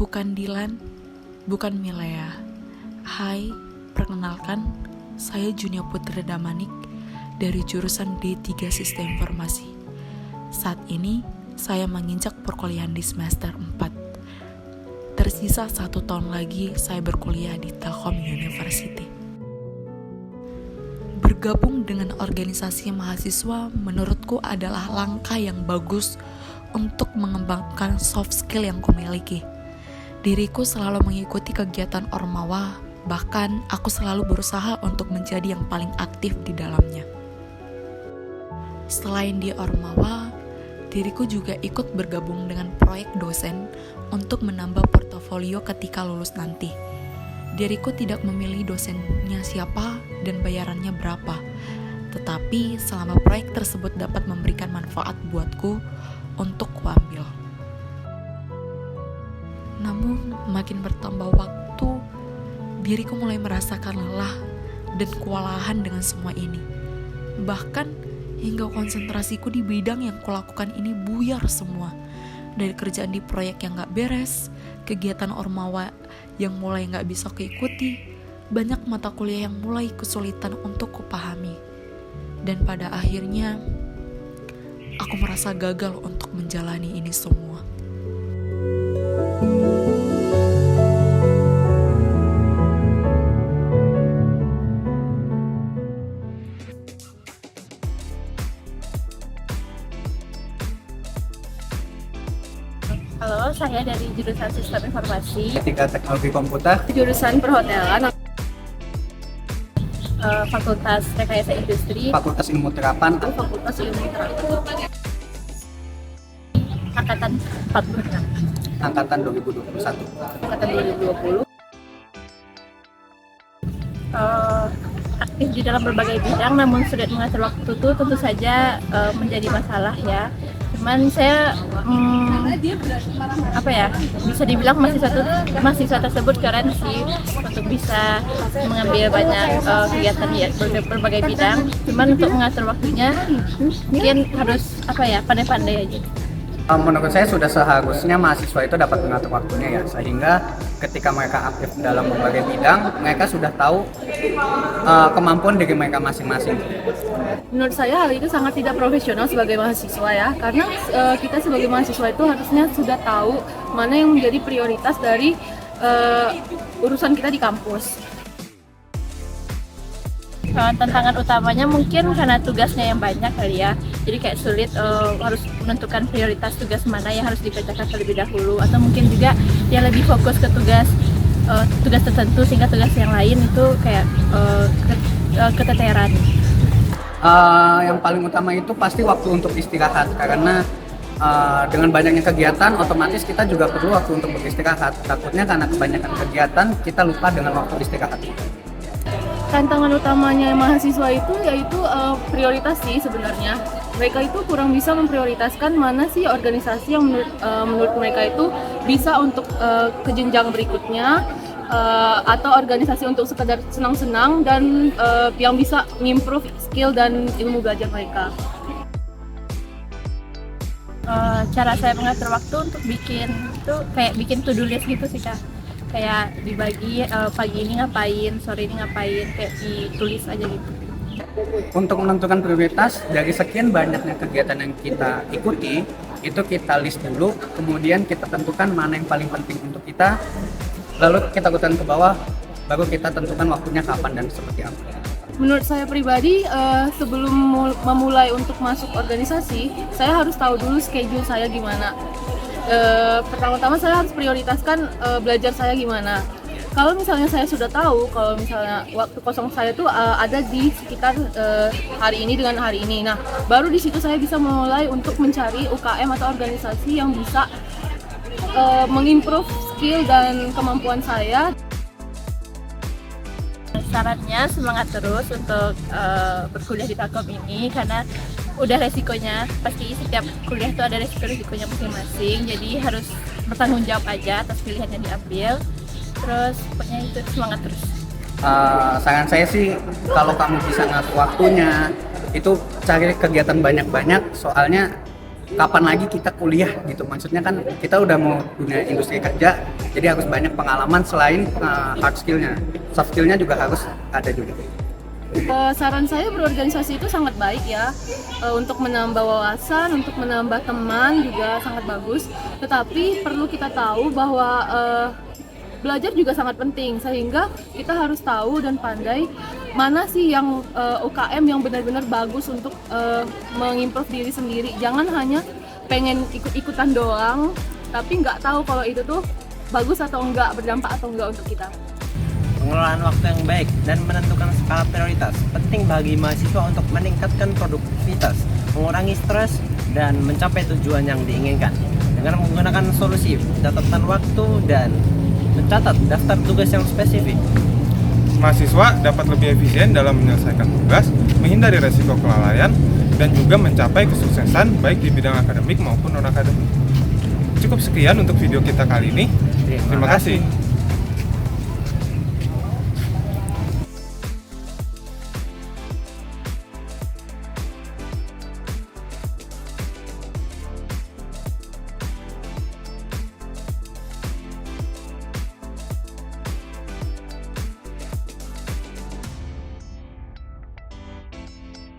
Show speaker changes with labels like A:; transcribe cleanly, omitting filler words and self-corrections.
A: Bukan Dilan, bukan Milea. Hai, perkenalkan, saya Junia Putri Damanik dari jurusan D3 Sistem Informasi. Saat ini, saya menginjak perkuliahan di semester 4. Tersisa 1 tahun lagi saya berkuliah di Telkom University. Bergabung dengan organisasi mahasiswa menurutku adalah langkah yang bagus untuk mengembangkan soft skill yang kumiliki. Diriku selalu mengikuti kegiatan Ormawa, bahkan aku selalu berusaha untuk menjadi yang paling aktif di dalamnya. Selain di Ormawa, diriku juga ikut bergabung dengan proyek dosen untuk menambah portofolio ketika lulus nanti. Diriku tidak memilih dosennya siapa dan bayarannya berapa, tetapi selama proyek tersebut dapat memberikan manfaat buatku untuk kuambil. Namun, makin bertambah waktu, diriku mulai merasakan lelah dan kewalahan dengan semua ini. Bahkan, hingga konsentrasiku di bidang yang kulakukan ini buyar semua. Dari kerjaan di proyek yang gak beres, kegiatan Ormawa yang mulai gak bisa keikuti, banyak mata kuliah yang mulai kesulitan untuk kupahami. Dan pada akhirnya, aku merasa gagal untuk menjalani ini semua.
B: Halo, saya dari jurusan Sistem Informasi,
C: Ketika Teknologi Komputer,
B: jurusan Perhotelan, Fakultas Rekayasa Industri,
C: Fakultas Ilmu Terapan,
B: Fakultas Ilmu Terapan, Angkatan 46,
C: Angkatan 2021.
B: Angkatan 2020. Aktif di dalam berbagai bidang, namun sulit mengatur waktu itu tentu saja menjadi masalah ya. Cuman saya bisa dibilang mahasiswa tersebut keren sih untuk bisa mengambil banyak kegiatan di berbagai bidang. Cuman untuk mengatur waktunya mungkin harus pandai-pandai aja.
C: Menurut saya sudah seharusnya mahasiswa itu dapat mengatur waktunya ya, sehingga ketika mereka aktif dalam berbagai bidang, mereka sudah tahu kemampuan diri mereka masing-masing.
B: Menurut saya hal itu sangat tidak profesional sebagai mahasiswa ya, karena kita sebagai mahasiswa itu harusnya sudah tahu mana yang menjadi prioritas dari urusan kita di kampus. Tantangan utamanya mungkin karena tugasnya yang banyak kali ya, jadi kayak sulit harus menentukan prioritas tugas mana yang harus dikerjakan terlebih dahulu, atau mungkin juga dia lebih fokus ke tugas tertentu sehingga tugas yang lain itu kayak keteteran.
C: Yang paling utama itu pasti waktu untuk istirahat, karena dengan banyaknya kegiatan otomatis kita juga perlu waktu untuk beristirahat. Takutnya karena kebanyakan kegiatan kita lupa dengan waktu istirahat.
B: Tantangan utamanya mahasiswa itu yaitu prioritas sih sebenarnya. Mereka itu kurang bisa memprioritaskan mana sih organisasi yang menurut mereka itu bisa untuk ke jenjang berikutnya, atau organisasi untuk sekedar senang-senang dan yang bisa improve skill dan ilmu belajar mereka. Cara saya mengatur waktu untuk bikin to-do list gitu sih Kak. Kayak dibagi pagi ini ngapain, sore ini ngapain, kayak ditulis aja gitu.
C: Untuk menentukan prioritas dari sekian banyaknya kegiatan yang kita ikuti, itu kita list dulu, kemudian kita tentukan mana yang paling penting untuk kita, lalu kita urutkan ke bawah, baru kita tentukan waktunya kapan dan seperti apa.
B: Menurut saya pribadi, sebelum memulai untuk masuk organisasi, saya harus tahu dulu schedule saya gimana. Pertama-tama saya harus prioritaskan belajar saya gimana. Kalau misalnya saya sudah tahu, kalau misalnya waktu kosong saya tuh ada di sekitar hari ini dengan hari ini. Nah, baru di situ saya bisa mulai untuk mencari UKM atau organisasi yang bisa mengimprove skill dan kemampuan saya. Syaratnya semangat terus untuk berkuliah di Telkom ini, karena udah resikonya, pasti setiap kuliah itu ada resikonya masing-masing, jadi harus bertanggung jawab aja atas pilihan yang diambil. Terus pokoknya itu semangat terus.
C: Saran saya sih, kalau kamu bisa ngatur waktunya, itu cari kegiatan banyak-banyak, soalnya kapan lagi kita kuliah gitu. Maksudnya kan kita udah mau dunia industri kerja, jadi harus banyak pengalaman selain hard skillnya, soft skillnya juga harus ada juga.
B: Saran saya berorganisasi itu sangat baik ya, untuk menambah wawasan, untuk menambah teman juga sangat bagus. Tetapi perlu kita tahu bahwa belajar juga sangat penting, sehingga kita harus tahu dan pandai mana sih yang UKM yang benar-benar bagus untuk mengimprove diri sendiri. Jangan hanya pengen ikut-ikutan doang, tapi nggak tahu kalau itu tuh bagus atau enggak, berdampak atau enggak untuk kita.
D: Pengelolaan waktu yang baik dan menentukan skala prioritas penting bagi mahasiswa untuk meningkatkan produktivitas, mengurangi stres, dan mencapai tujuan yang diinginkan. Dengan menggunakan solusi catatan waktu dan mencatat daftar tugas yang spesifik,
E: Mahasiswa dapat lebih efisien dalam menyelesaikan tugas, menghindari resiko kelalaian, dan juga mencapai kesuksesan baik di bidang akademik maupun non-akademik. Cukup sekian untuk video kita kali ini. Terima kasih.